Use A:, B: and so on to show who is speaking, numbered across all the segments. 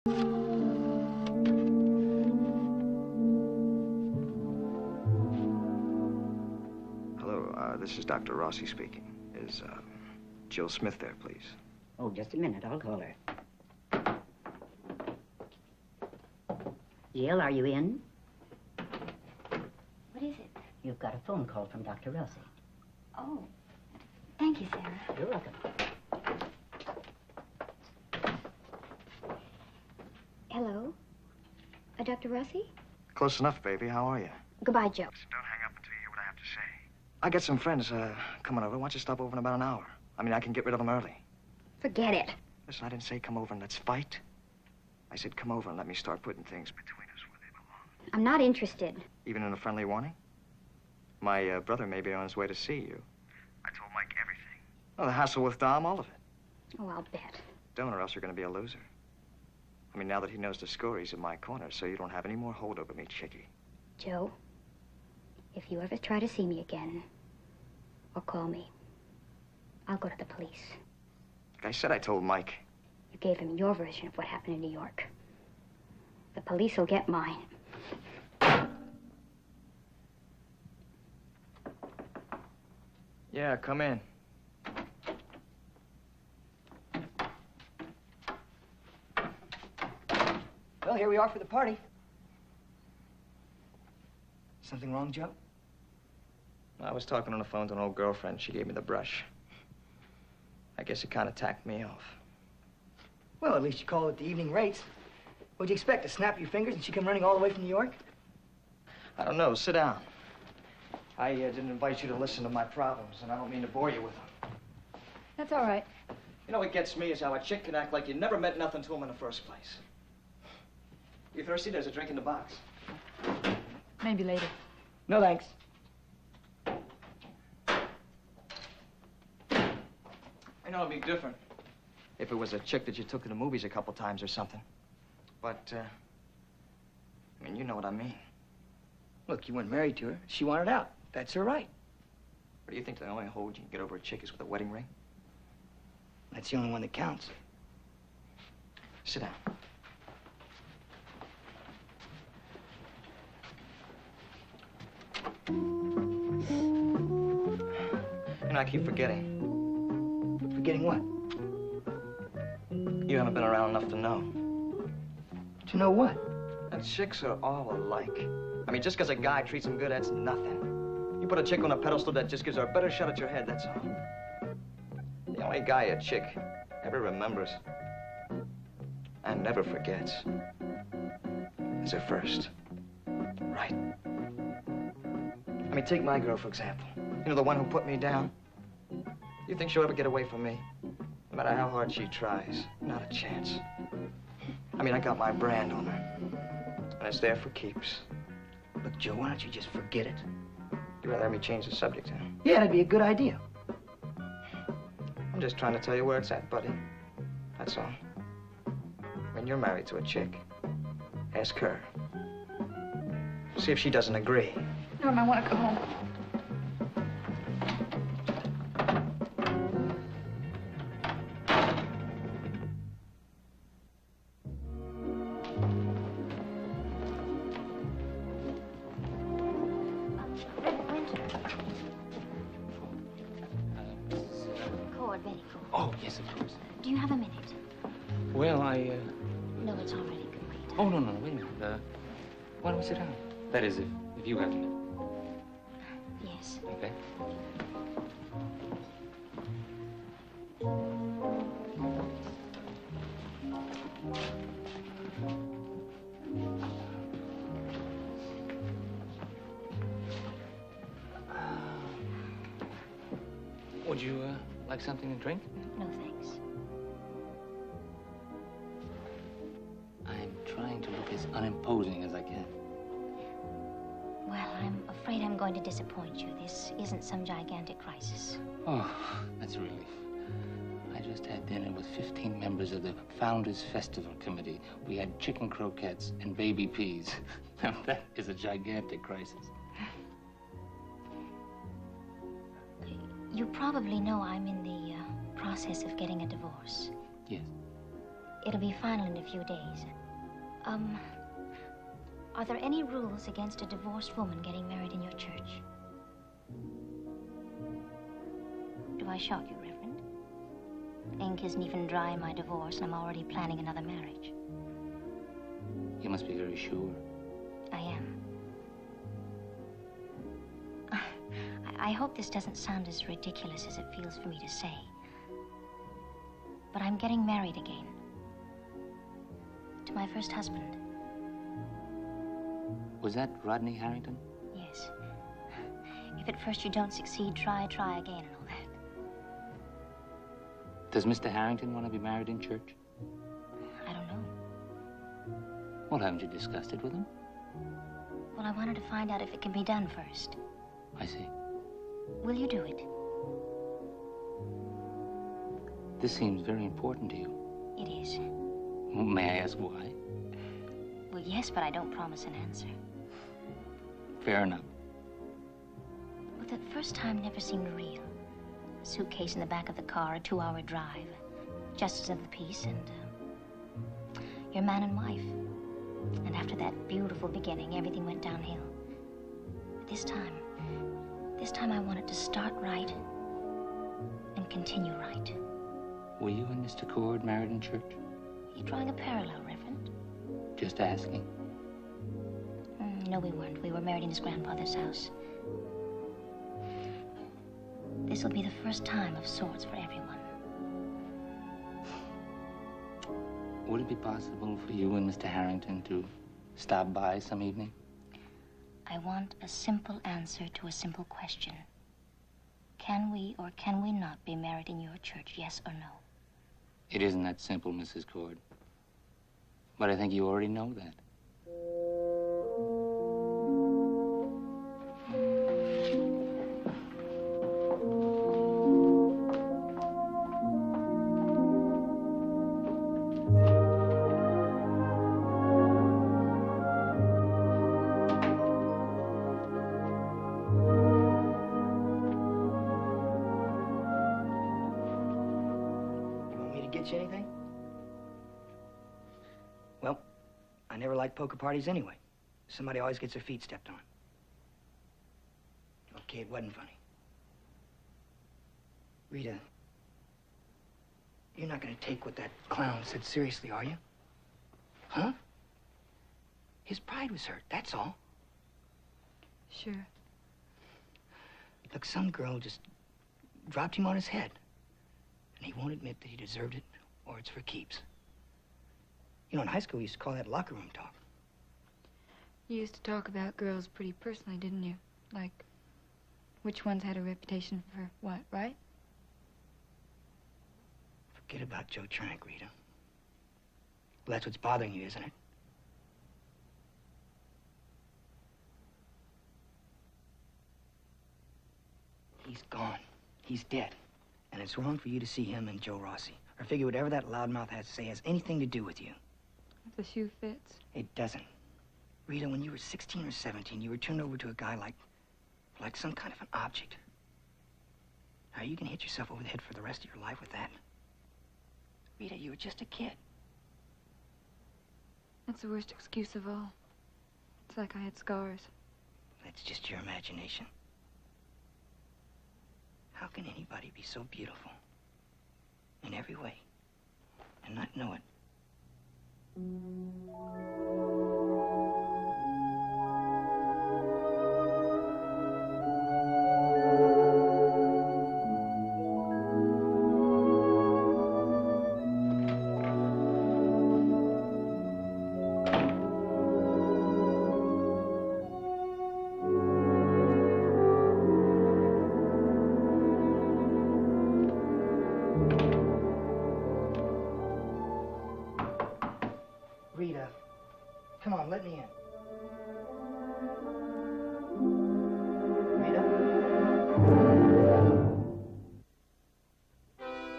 A: Hello, this is Dr. Rossi speaking. Is, Jill Smith there, please?
B: Oh, just a minute. I'll call her. Jill, are you in?
C: What is it?
B: You've got a phone call from Dr. Rossi.
C: Oh, thank you, Sarah.
B: You're welcome.
C: Hello? Dr. Rossi?
A: Close enough, baby. How are you?
C: Goodbye, Joe.
A: Don't hang up until you hear what I have to say. I got some friends, coming over. Why don't you stop over in about an hour? I mean, I can get rid of them early.
C: Forget it.
A: Listen, I didn't say come over and let's fight. I said come over and let me start putting things between us where they belong.
C: I'm not interested.
A: Even in a friendly warning? My brother may be on his way to see you. I told Mike everything. Oh, the hassle with Dom, all of it.
C: Oh, I'll bet.
A: Don't, or else you're going to be a loser. I mean, now that he knows the score, he's in my corner, so you don't have any more hold over me, chickie.
C: Joe, if you ever try to see me again, or call me, I'll go to the police.
A: Like I said, I told Mike.
C: You gave him your version of what happened in New York. The police will get mine.
A: Yeah, come in.
D: Well, here we are for the party. Something wrong, Joe?
A: I was talking on the phone to an old girlfriend. She gave me the brush. I guess it kind of tacked me off.
D: Well, at least you called it the evening rates. What'd you expect, to snap your fingers and she come running all the way from New York?
A: I don't know. Sit down. I didn't invite you to listen to my problems, and I don't mean to bore you with them.
C: That's all right.
A: You know what gets me is how a chick can act like you never meant nothing to him in the first place. You thirsty? There's a drink in the box.
E: Maybe later.
D: No, thanks.
A: I know it'd be different if it was a chick that you took to the movies a couple times or something. But, I mean, you know what I mean.
D: Look, you weren't married to her. She wanted out. That's her right.
A: Or do you think the only hold you can get over a chick is with a wedding ring?
D: That's the only one that counts.
A: Sit down. And I keep forgetting.
D: Forgetting what?
A: You haven't been around enough to know.
D: To know what?
A: And chicks are all alike. I mean, just because a guy treats them good, that's nothing. You put a chick on a pedestal, that just gives her a better shot at your head, that's all. The only guy a chick ever remembers and never forgets is her first. Right? I mean, take my girl, for example. You know, the one who put me down? You think she'll ever get away from me? No matter how hard she tries, not a chance. I mean, I got my brand on her, and it's there for keeps.
D: Look, Joe, why don't you just forget it?
A: You'd rather have me change the subject, huh?
D: Yeah, that'd be a good idea.
A: I'm just trying to tell you where it's at, buddy. That's all. When you're married to a chick, ask her. See if she doesn't agree.
E: Norm, I want to go home.
F: Oh, yes, of course.
C: Do you have a minute?
F: Well,
C: No, it's already complete.
F: Oh, no, wait a minute. Why don't we sit down? That is, if you have a minute.
C: Yes.
F: Okay. Would you, like something to drink?
C: No, thanks.
F: I'm trying to look as unimposing as I can.
C: Well, I'm afraid I'm going to disappoint you. This isn't some gigantic crisis.
F: Oh, that's a relief. I just had dinner with 15 members of the Founders Festival Committee. We had chicken croquettes and baby peas. Now, that is a gigantic crisis.
C: You probably know I'm in the process of getting a divorce.
F: Yes.
C: It'll be final in a few days. Are there any rules against a divorced woman getting married in your church? Do I shock you, Reverend? Ink isn't even dry in my divorce, and I'm already planning another marriage.
F: You must be very sure.
C: I am. I hope this doesn't sound as ridiculous as it feels for me to say. But I'm getting married again. To my first husband.
F: Was that Rodney Harrington?
C: Yes. If at first you don't succeed, try again and all that.
F: Does Mr. Harrington want to be married in church?
C: I don't know.
F: Well, haven't you discussed it with him?
C: Well, I wanted to find out if it can be done first.
F: I see.
C: Will you do it?
F: This seems very important to you.
C: It is.
F: May I ask why?
C: Well, yes, but I don't promise an answer.
F: Fair enough.
C: Well, the first time never seemed real. A suitcase in the back of the car, a 2-hour drive. Justice of the peace, and you're man and wife. And after that beautiful beginning, everything went downhill. But this time I wanted to start right and continue right.
F: Were you and Mr. Cord married in church?
C: Are you drawing a parallel, Reverend?
F: Just asking.
C: No, we weren't. We were married in his grandfather's house. This will be the first time of sorts for everyone.
F: Would it be possible for you and Mr. Harrington to stop by some evening?
C: I want a simple answer to a simple question. Can we or can we not be married in your church, yes or no?
F: It isn't that simple, Mrs. Cord. But I think you already know that.
D: Anything? Well, I never liked poker parties anyway. Somebody always gets their feet stepped on. Okay, it wasn't funny. Rita, you're not gonna take what that clown said seriously, are you? Huh? His pride was hurt, that's all.
E: Sure.
D: Look, some girl just dropped him on his head. And he won't admit that he deserved it, or it's for keeps. You know, in high school, we used to call that locker room talk.
E: You used to talk about girls pretty personally, didn't you? Like, which ones had a reputation for what, right?
D: Forget about Joe Trank, Rita. Well, that's what's bothering you, isn't it? He's gone. He's dead. And it's wrong for you to see him and Joe Rossi, or figure whatever that loudmouth has to say has anything to do with you.
E: If the shoe fits.
D: It doesn't. Rita, when you were 16 or 17, you were turned over to a guy like some kind of an object. Now, you can hit yourself over the head for the rest of your life with that. Rita, you were just a kid.
E: That's the worst excuse of all. It's like I had scars.
D: That's just your imagination. How can anybody be so beautiful in every way and not know it? Rita, come on, let me in. Rita?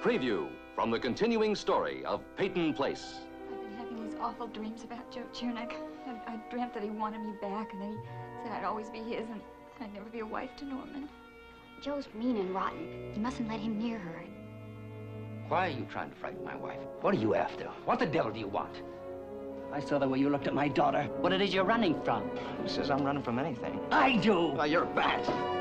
G: Preview from the continuing story of Peyton Place.
E: I've been having these awful dreams about Joe Chernak. I dreamt that he wanted me back, and then he said I'd always be his, and I'd never be a wife to Norman.
C: Joe's mean and rotten. You mustn't let him near her.
D: Why are you trying to frighten my wife? What are you after? What the devil do you want?
B: I saw the way you looked at my daughter. What it is you're running from.
A: Who says I'm running from anything?
B: I do.
A: Well, you're a bat.